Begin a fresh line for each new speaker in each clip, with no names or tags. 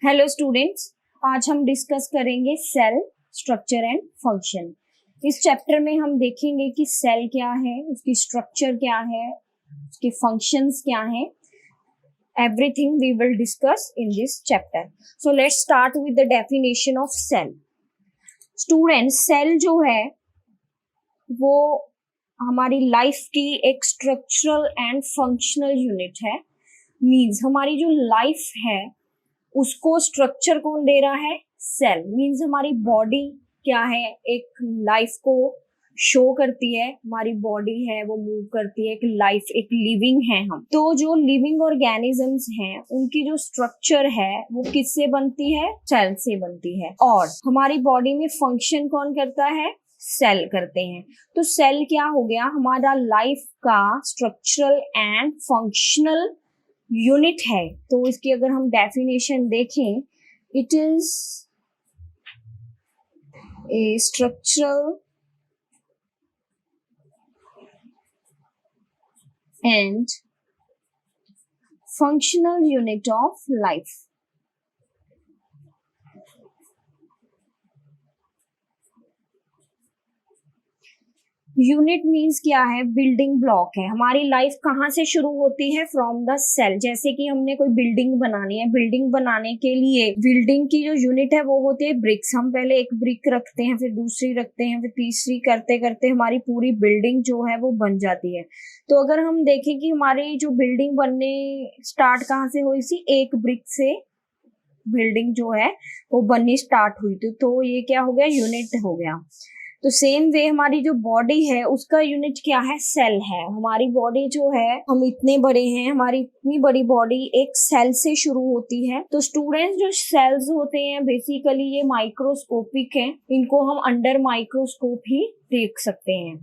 Hello students, आज हम discuss करेंगे सेल स्ट्रक्चर एंड फंक्शन। इस चैप्टर में हम देखेंगे कि सेल क्या है, उसकी स्ट्रक्चर क्या है, उसके फंक्शंस क्या हैं। Everything we will discuss in this chapter. So let's start with the definition of cell. Students, cell जो है वो हमारी लाइफ की एक स्ट्रक्चरल एंड फंक्शनल यूनिट है। मीन्स हमारी जो लाइफ है उसको स्ट्रक्चर कौन दे रहा है? सेल। मीन्स हमारी बॉडी क्या है, एक लाइफ को शो करती है। हमारी बॉडी है वो मूव करती है, एक लाइफ, एक लिविंग है हम। तो जो लिविंग ऑर्गेनिजम्स हैं उनकी जो स्ट्रक्चर है वो किससे बनती है? सेल से बनती है। और हमारी बॉडी में फंक्शन कौन करता है? सेल करते हैं। तो सेल क्या हो गया? हमारा लाइफ का स्ट्रक्चरल एंड फंक्शनल यूनिट है। तो इसकी अगर हम डेफिनेशन देखें, it is a structural and functional unit of life. Unit means क्या है? बिल्डिंग ब्लॉक है। हमारी लाइफ कहाँ से शुरू होती है? From the cell. जैसे कि हमने कोई बिल्डिंग बनानी है, बिल्डिंग बनाने के लिए बिल्डिंग की जो यूनिट है वो होती है ब्रिक्स। हम पहले एक ब्रिक रखते हैं, फिर दूसरी रखते हैं, फिर तीसरी, करते करते हमारी पूरी बिल्डिंग जो है वो बन जाती है। तो अगर हम देखें कि हमारी जो बिल्डिंग बनने स्टार्ट कहाँ से हुई थी? एक ब्रिक से बिल्डिंग जो है वो बननी स्टार्ट हुई थी। तो ये क्या हो गया? यूनिट हो गया। तो सेम वे हमारी जो बॉडी है उसका यूनिट क्या है? सेल है। हमारी बॉडी जो है, हम इतने बड़े हैं, हमारी इतनी बड़ी बॉडी एक सेल से शुरू होती है। तो स्टूडेंट्स, जो सेल्स होते हैं बेसिकली ये माइक्रोस्कोपिक हैं। इनको हम अंडर माइक्रोस्कोप ही देख सकते हैं।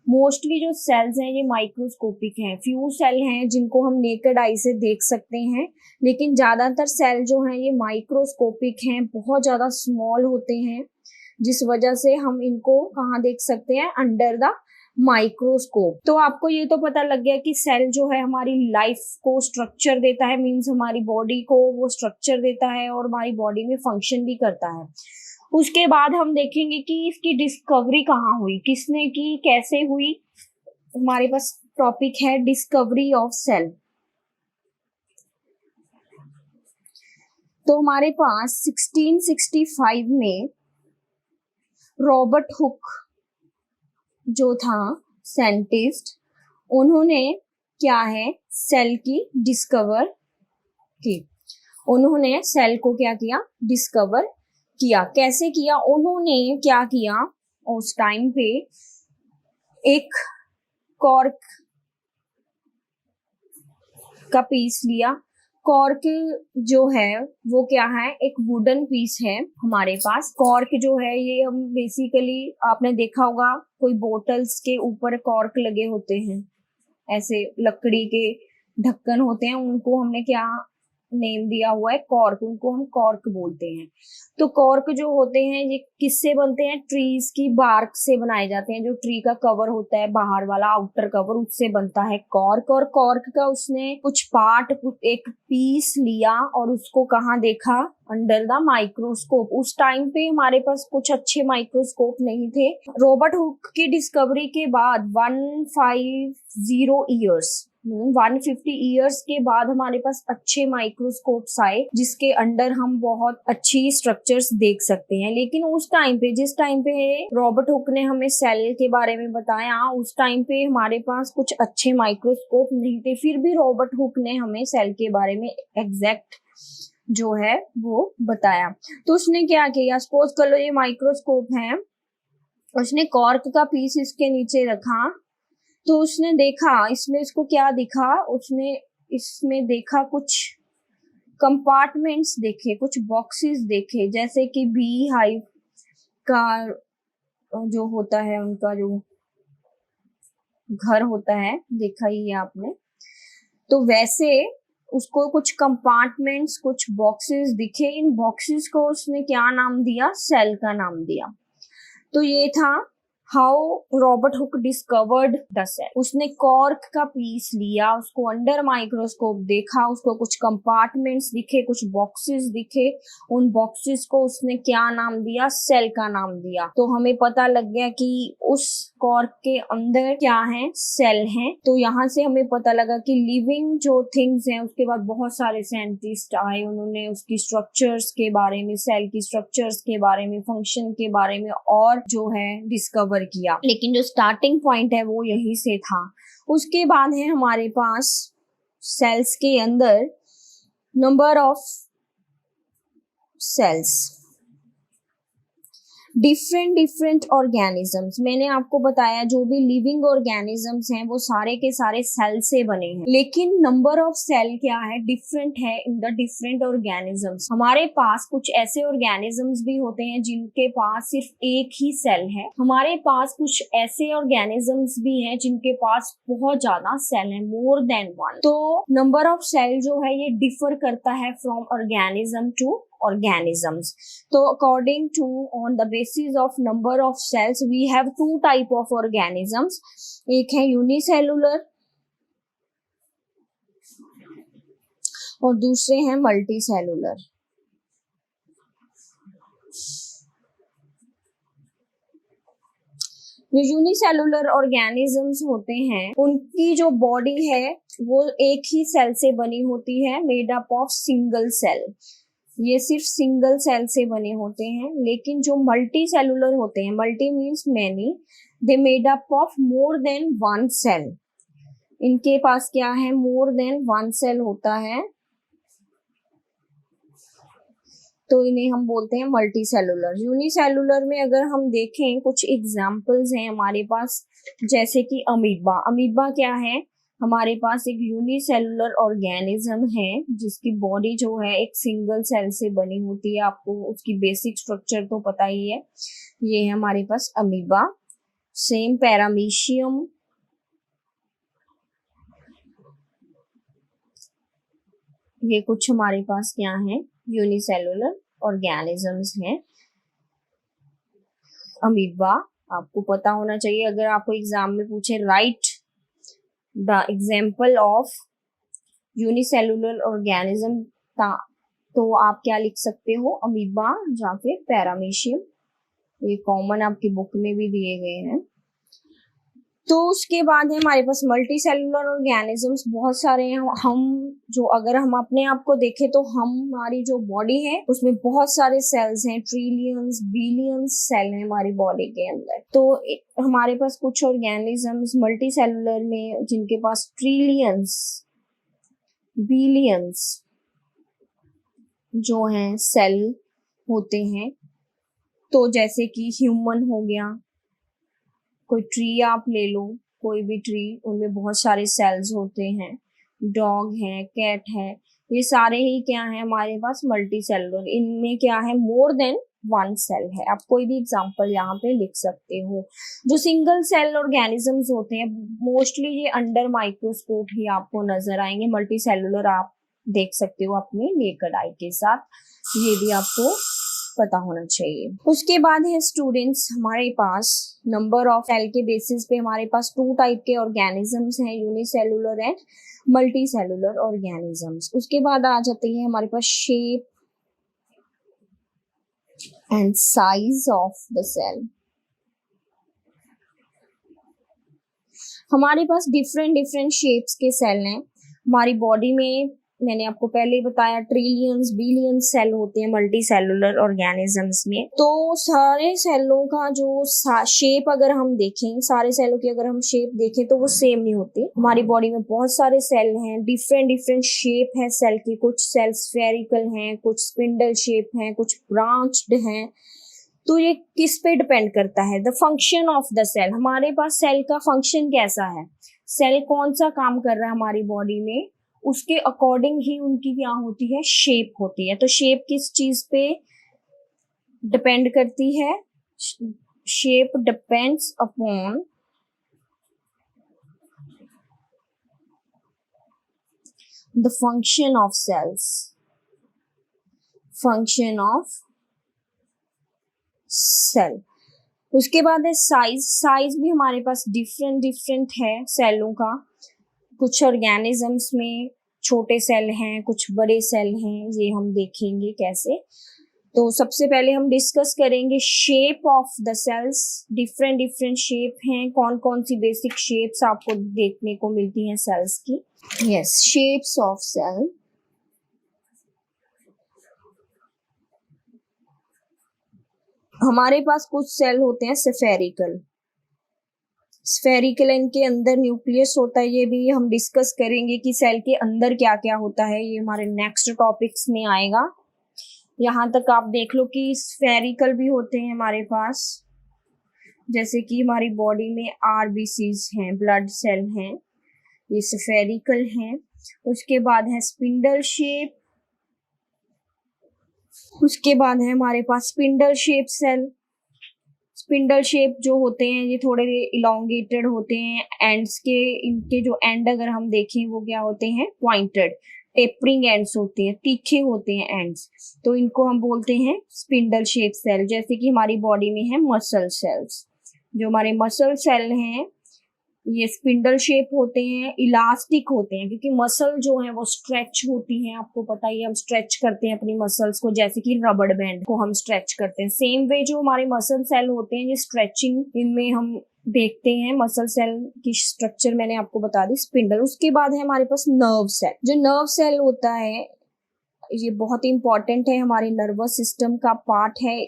मोस्टली जो सेल्स हैं ये माइक्रोस्कोपिक हैं। फ्यू सेल हैं जिनको हम नेकेड आई से देख सकते हैं, लेकिन ज्यादातर सेल जो हैं ये माइक्रोस्कोपिक हैं, बहुत ज्यादा स्मॉल होते हैं, जिस वजह से हम इनको कहाँ देख सकते हैं? Under the microscope. तो आपको ये तो पता लग गया कि सेल जो है हमारी लाइफ को स्ट्रक्चर देता है। मीन्स हमारी बॉडी को वो स्ट्रक्चर देता है और हमारी बॉडी में फंक्शन भी करता है। उसके बाद हम देखेंगे कि इसकी डिस्कवरी कहाँ हुई, किसने की, कैसे हुई। हमारे पास टॉपिक है डिस्कवरी ऑफ सेल। तो हमारे पास 1665 में रॉबर्ट हुक जो था साइंटिस्ट, उन्होंने क्या है? सेल की डिस्कवर की। उन्होंने सेल को क्या किया? डिस्कवर किया। कैसे किया? उन्होंने क्या किया? उस टाइम पे एक कॉर्क का पीस लिया। कॉर्क जो है वो क्या है? एक वुडन पीस है हमारे पास। कॉर्क जो है ये हम बेसिकली, आपने देखा होगा कोई बोटल्स के ऊपर कॉर्क लगे होते हैं, ऐसे लकड़ी के ढक्कन होते हैं, उनको हमने क्या नेम दिया हुआ है? कॉर्क। उनको हम कॉर्क बोलते हैं। तो कॉर्क जो होते हैं ये किससे बनते हैं? ट्रीज की बार्क से बनाए जाते हैं। जो ट्री का कवर होता है, बाहर वाला आउटर कवर, उससे बनता है कॉर्क। और कॉर्क का उसने कुछ पार्ट, एक पीस लिया और उसको कहाँ देखा? Under the microscope. उस टाइम पे हमारे पास कुछ अच्छे माइक्रोस्कोप नहीं थे। रॉबर्ट हुक की डिस्कवरी के बाद 150 ईयर्स के बाद हमारे पास अच्छे माइक्रोस्कोप्स आए, जिसके अंडर हम बहुत अच्छी स्ट्रक्चर्स देख सकते हैं। लेकिन उस टाइम पे, जिस टाइम पे रॉबर्ट हुक ने हमें सेल के बारे में बताया, उस टाइम पे हमारे पास कुछ अच्छे माइक्रोस्कोप नहीं थे। फिर भी रॉबर्ट हुक ने हमें सेल के बारे में एग्जैक्ट जो है वो बताया। तो उसने क्या किया? सपोज कर लो ये माइक्रोस्कोप है, उसने कॉर्क का पीस इसके नीचे रखा। तो उसने देखा इसमें, इसको क्या दिखा? उसने इसमें देखा कुछ कंपार्टमेंट्स देखे, कुछ बॉक्सेस देखे, जैसे कि बी हाइव का जो होता है, उनका जो घर होता है, देखा ही है आपने। तो वैसे उसको कुछ कंपार्टमेंट्स, कुछ बॉक्सेस दिखे। इन बॉक्सेस को उसने क्या नाम दिया? सेल का नाम दिया। तो ये था how Robert Hooke discovered the cell. उसने कॉर्क का पीस लिया, उसको अंडर माइक्रोस्कोप देखा, उसको कुछ कंपार्टमेंट्स दिखे, कुछ बॉक्सेस दिखे, उन बॉक्सेस को उसने क्या नाम दिया, सेल का नाम दिया। तो हमें पता लग गया कि उस कॉर्क के अंदर क्या है, सेल है। तो यहाँ से हमें पता लगा कि लिविंग जो थिंग्स हैं, उसके बाद बहुत सारे साइंटिस्ट आए, उन्होंने उसकी स्ट्रक्चर्स के बारे में, सेल की स्ट्रक्चर्स के बारे में, फंक्शन के बारे में और जो है डिस्कवर किया, लेकिन जो स्टार्टिंग पॉइंट है वो यही से था। उसके बाद है हमारे पास सेल्स के अंदर number of cells, different organisms. मैंने आपको बताया जो भी लिविंग ऑर्गेनिजम्स हैं वो सारे के सारे सेल से बने हैं, लेकिन नंबर ऑफ सेल क्या है, डिफरेंट है इन द डिफरेंट ऑर्गेनिजम्स। हमारे पास कुछ ऐसे ऑर्गेनिजम्स भी होते हैं जिनके पास सिर्फ एक ही सेल है, हमारे पास कुछ ऐसे ऑर्गेनिजम्स भी हैं जिनके पास बहुत ज्यादा सेल है, मोर देन वन। तो नंबर ऑफ सेल जो है ये डिफर करता है from organism to organisms. So according to, on the basis of number of cells, we have two type of organisms. एक है यूनिसेलुलर और दूसरे हैं मल्टी सेलुलर। जो यूनिसेलुलर ऑर्गेनिजम्स होते हैं उनकी जो बॉडी है वो एक ही सेल से बनी होती है, made up of single cell. ये सिर्फ सिंगल सेल से बने होते हैं। लेकिन जो मल्टी सेलुलर होते हैं, multi means many, they made up of more than one cell. इनके पास क्या है, मोर देन वन सेल होता है, तो इन्हें हम बोलते हैं मल्टी सेलुलर। यूनिसेलुलर में अगर हम देखें कुछ एग्जाम्पल्स हैं हमारे पास, जैसे कि अमीबा। अमीबा क्या है, हमारे पास एक यूनिसेलुलर ऑर्गेनिज्म है जिसकी बॉडी जो है एक सिंगल सेल से बनी होती है। आपको उसकी बेसिक स्ट्रक्चर तो पता ही है। ये है हमारे पास अमीबा। सेम पैरामीशियम, ये कुछ हमारे पास क्या है, यूनिसेलुलर ऑर्गेनिजम्स हैं। अमीबा आपको पता होना चाहिए। अगर आपको एग्जाम में पूछे right the example of unicellular organism, तो आप क्या लिख सकते हो, अमीबा या फिर पैरामीशियम। ये कॉमन आपकी बुक में भी दिए गए हैं। तो उसके बाद है हमारे पास मल्टी सेलुलर ऑर्गेनिजम्स बहुत सारे हैं। हम जो अगर हम अपने आप को देखें तो हमारी जो बॉडी है उसमें बहुत सारे सेल्स हैं, ट्रिलियंस बिलियंस सेल हैं हमारी बॉडी के अंदर। तो हमारे पास कुछ ऑर्गेनिजम्स मल्टी सेलुलर में जिनके पास ट्रिलियंस बिलियंस जो हैं सेल होते हैं। तो जैसे कि ह्यूमन हो गया, कोई ट्री आप ले लो, कोई भी ट्री, उनमें बहुत सारे सेल्स होते हैं। डॉग है, कैट है, ये सारे ही क्या है हमारे पास मल्टी सेलुलर। इनमें क्या है, मोर देन वन सेल है। आप कोई भी एग्जांपल यहाँ पे लिख सकते हो। जो सिंगल सेल ऑर्गेनिजम्स होते हैं मोस्टली ये अंडर माइक्रोस्कोप ही आपको नजर आएंगे। मल्टी सेलुलर आप देख सकते हो अपने नेकेड आई के साथ, ये भी आपको पता होना चाहिए। उसके बाद है स्टूडेंट्स, हमारे पास नंबर ऑफ सेल के बेसिस पे हमारे पास टू टाइप के ऑर्गेनिजम्स हैं, unicellular and multicellular organisms. उसके बाद आ जाते हैं हमारे पास shape and size of the cell. हमारे पास डिफरेंट शेप्स के सेल हैं हमारी बॉडी में। मैंने आपको पहले ही बताया ट्रिलियंस बिलियंस सेल होते हैं मल्टी सेलुलर ऑर्गेनिजम्स में। तो सारे सेलों का जो शेप अगर हम देखें, सारे सेलों की अगर हम शेप देखें तो वो सेम नहीं होती। हमारी बॉडी में बहुत सारे सेल हैं, डिफरेंट शेप है सेल की। कुछ सेल स्फेरिकल हैं, कुछ स्पिंडल शेप हैं, कुछ ब्रांच्ड हैं। तो ये किस पे डिपेंड करता है, the function of the cell. हमारे पास सेल का फंक्शन कैसा है, सेल कौन सा काम कर रहा है हमारी बॉडी में, उसके अकॉर्डिंग ही उनकी क्या होती है, शेप होती है। तो शेप किस चीज पे डिपेंड करती है, shape depends upon the function of cells, function of cell. उसके बाद है साइज। साइज भी हमारे पास डिफरेंट डिफरेंट है सेलों का। कुछ ऑर्गेनिजम्स में छोटे सेल हैं, कुछ बड़े सेल हैं, ये हम देखेंगे कैसे। तो सबसे पहले हम डिस्कस करेंगे shape of the cells. Different different shape हैं, कौन कौन सी बेसिक शेप्स आपको देखने को मिलती हैं सेल्स की। Yes, shapes of cell. हमारे पास कुछ सेल होते हैं स्फेरिकल। स्फेरिकल इनके अंदर न्यूक्लियस होता है, ये भी हम डिस्कस करेंगे कि सेल के अंदर क्या क्या होता है, ये हमारे नेक्स्ट टॉपिक्स में आएगा। यहाँ तक आप देख लो कि स्फेरिकल भी होते हैं हमारे पास, जैसे कि हमारी बॉडी में आरबीसीज हैं, ब्लड सेल हैं, ये स्फेरिकल हैं। उसके बाद है स्पिंडल शेप। उसके बाद है हमारे पास spindle shape cell. Spindle shape जो होते हैं ये थोड़े इलोंगेटेड होते हैं, एंड्स के, इनके जो एंड अगर हम देखें वो क्या होते हैं, पॉइंटेड, टेपरिंग एंड्स होते हैं, तीखे होते हैं एंड्स, तो इनको हम बोलते हैं स्पिंडल शेप सेल। जैसे कि हमारी बॉडी में है मसल सेल्स, जो हमारे मसल सेल हैं ये स्पिंडल शेप होते हैं, इलास्टिक होते हैं, क्योंकि मसल जो है वो स्ट्रेच होती हैं। आपको पता ही है हम स्ट्रेच करते हैं अपनी मसल्स को, जैसे कि रबड़ बैंड को हम स्ट्रेच करते हैं। सेम वे जो हमारे मसल सेल होते हैं ये स्ट्रेचिंग इनमें हम देखते हैं। मसल सेल की स्ट्रक्चर मैंने आपको बता दी, स्पिंडल। उसके बाद है हमारे पास नर्व सेल। जो नर्व सेल होता है ये बहुत इंपॉर्टेंट है, हमारे नर्वस सिस्टम का पार्ट है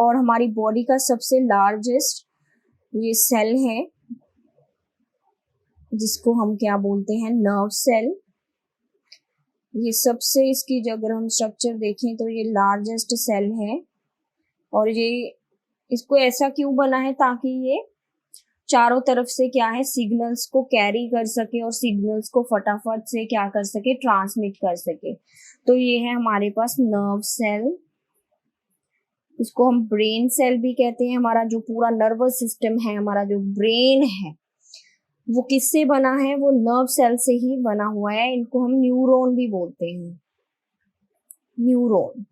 और हमारी बॉडी का सबसे लार्जेस्ट ये सेल है, जिसको हम क्या बोलते हैं, नर्व सेल। ये सबसे, इसकी अगर हम स्ट्रक्चर देखें तो ये लार्जेस्ट सेल है, और ये इसको ऐसा क्यों बना है ताकि ये चारों तरफ से क्या है, सिग्नल्स को कैरी कर सके और सिग्नल्स को फटाफट से क्या कर सके, ट्रांसमिट कर सके। तो ये है हमारे पास नर्व सेल। इसको हम ब्रेन सेल भी कहते हैं। हमारा जो पूरा नर्वस सिस्टम है, हमारा जो ब्रेन है वो किससे बना है, वो नर्व सेल से ही बना हुआ है। इनको हम न्यूरॉन भी बोलते हैं, न्यूरॉन।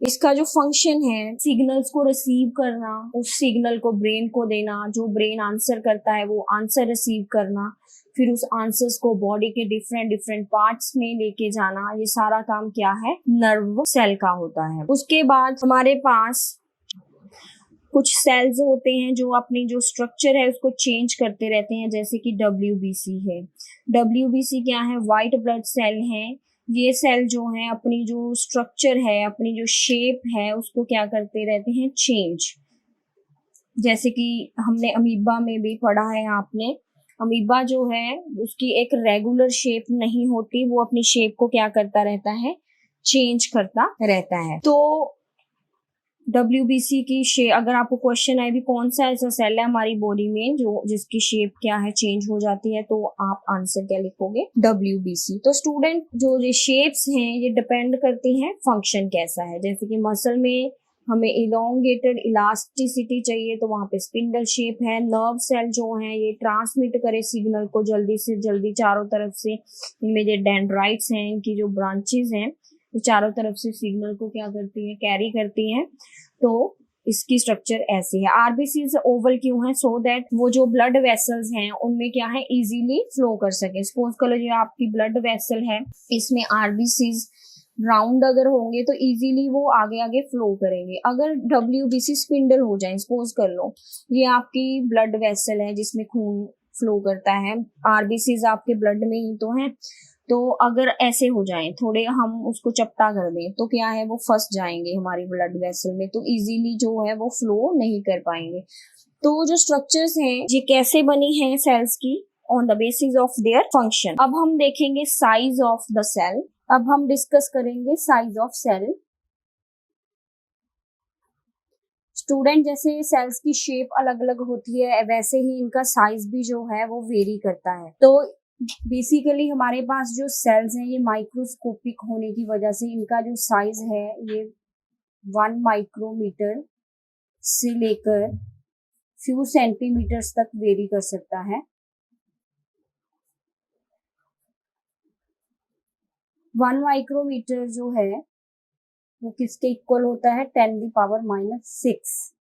इसका जो फंक्शन है सिग्नल्स को रिसीव करना, उस सिग्नल को ब्रेन को देना, जो ब्रेन आंसर करता है वो आंसर रिसीव करना, फिर उस आंसर्स को बॉडी के डिफरेंट डिफरेंट पार्ट्स में लेके जाना, ये सारा काम क्या है, नर्व सेल का होता है। उसके बाद हमारे पास कुछ सेल्स होते हैं जो अपनी जो स्ट्रक्चर है उसको चेंज करते रहते हैं, जैसे कि WBC है। WBC क्या है, व्हाइट ब्लड सेल है। ये सेल जो है अपनी जो स्ट्रक्चर है, अपनी जो शेप है उसको क्या करते रहते हैं, चेंज। जैसे कि हमने अमीबा में भी पढ़ा है आपने, अमीबा जो है उसकी एक रेगुलर शेप नहीं होती, वो अपनी शेप को क्या करता रहता है, चेंज करता रहता है। तो WBC की शेप, अगर आपको क्वेश्चन आए भी कौन सा ऐसा सेल है हमारी बॉडी में जो जिसकी शेप क्या है, चेंज हो जाती है, तो आप आंसर क्या लिखोगे, WBC। तो स्टूडेंट जो ये शेप्स हैं ये डिपेंड करती हैं फंक्शन कैसा है। जैसे कि मसल में हमें इलोंगेटेड इलास्टिसिटी चाहिए तो वहां पे स्पिंडल शेप है। नर्व सेल जो है ये ट्रांसमिट करे सिग्नल को जल्दी से जल्दी चारों तरफ से, इनमें जो डेंड्राइट्स हैं, इनकी जो ब्रांचेस हैं, तो चारों तरफ से सिग्नल को क्या करती है, कैरी करती है। तो इसकी स्ट्रक्चर ऐसी है। आरबीसी ओवल क्यों है, सो दैट वो जो ब्लड वेसल्स हैं उनमें क्या है, इजीली फ्लो कर सके। सपोज करो ये आपकी ब्लड वेसल है, इसमें आरबीसीज राउंड अगर होंगे तो इजीली वो आगे आगे फ्लो करेंगे। अगर WBC स्पिंडल हो जाए, सपोज कर लो ये आपकी ब्लड वेसल है जिसमें खून फ्लो करता है, आरबीसीज आपके ब्लड में ही तो है, तो अगर ऐसे हो जाएं, थोड़े हम उसको चपटा कर दें तो क्या है, वो फंस जाएंगे हमारी ब्लड वेसल में, तो इजीली जो है वो फ्लो नहीं कर पाएंगे। तो जो स्ट्रक्चर्स हैं ये कैसे बनी हैं सेल्स की, on the basis of their function. अब हम देखेंगे साइज ऑफ द सेल। अब हम डिस्कस करेंगे साइज ऑफ सेल। स्टूडेंट जैसे सेल्स की शेप अलग अलग होती है वैसे ही इनका साइज भी जो है वो वेरी करता है। तो बेसिकली हमारे पास जो सेल्स हैं ये माइक्रोस्कोपिक होने की वजह से इनका जो साइज है ये 1 माइक्रोमीटर से लेकर फ्यू सेंटीमीटर्स तक वेरी कर सकता है। 1 माइक्रोमीटर जो है वो किसके इक्वल होता है, 10⁻⁶।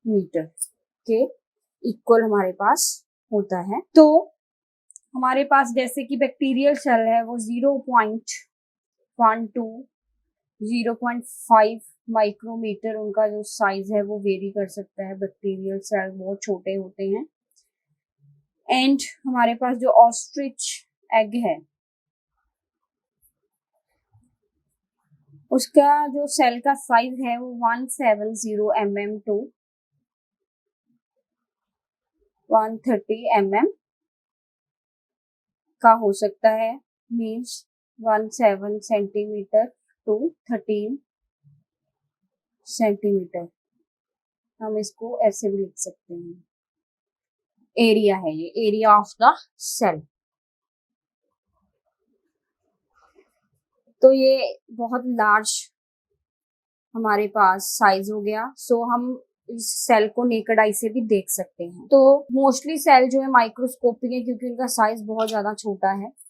मीटर के इक्वल हमारे पास होता है। तो हमारे पास जैसे कि बैक्टीरियल सेल है वो 0.1 to 0.5 माइक्रोमीटर उनका जो साइज है वो वेरी कर सकता है। बैक्टीरियल सेल बहुत छोटे होते हैं। एंड हमारे पास जो ऑस्ट्रिच एग है उसका जो सेल का साइज है वो 170 mm to 130 mm का हो सकता है। Means 17 centimetre to 13 centimetre. हम इसको ऐसे भी लिख सकते हैं। एरिया है ये, एरिया ऑफ द सेल। तो ये बहुत लार्ज हमारे पास साइज हो गया। सो हम इस सेल को नेकेड आई से भी देख सकते हैं। तो मोस्टली सेल जो है माइक्रोस्कोपिक है क्योंकि उनका साइज बहुत ज्यादा छोटा है।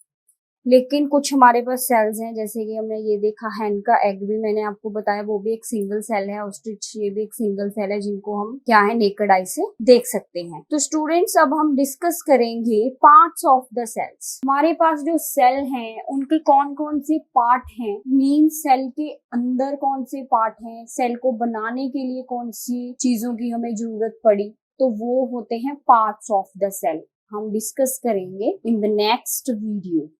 लेकिन कुछ हमारे पास सेल्स हैं, जैसे कि हमने ये देखा हैन का एग भी मैंने आपको बताया, वो भी एक सिंगल सेल है। ऑस्ट्रिच ये भी एक सिंगल सेल है जिनको हम क्या है नेकेड आई से देख सकते हैं। तो स्टूडेंट्स अब हम डिस्कस करेंगे पार्ट्स ऑफ द सेल्स। हमारे पास जो सेल हैं उनके कौन कौन से पार्ट हैं, मीन सेल के अंदर कौन से पार्ट हैं, सेल को बनाने के लिए कौन सी चीजों की हमें जरूरत पड़ी, तो वो होते हैं पार्ट्स ऑफ द सेल। हम डिस्कस करेंगे इन द नेक्स्ट वीडियो।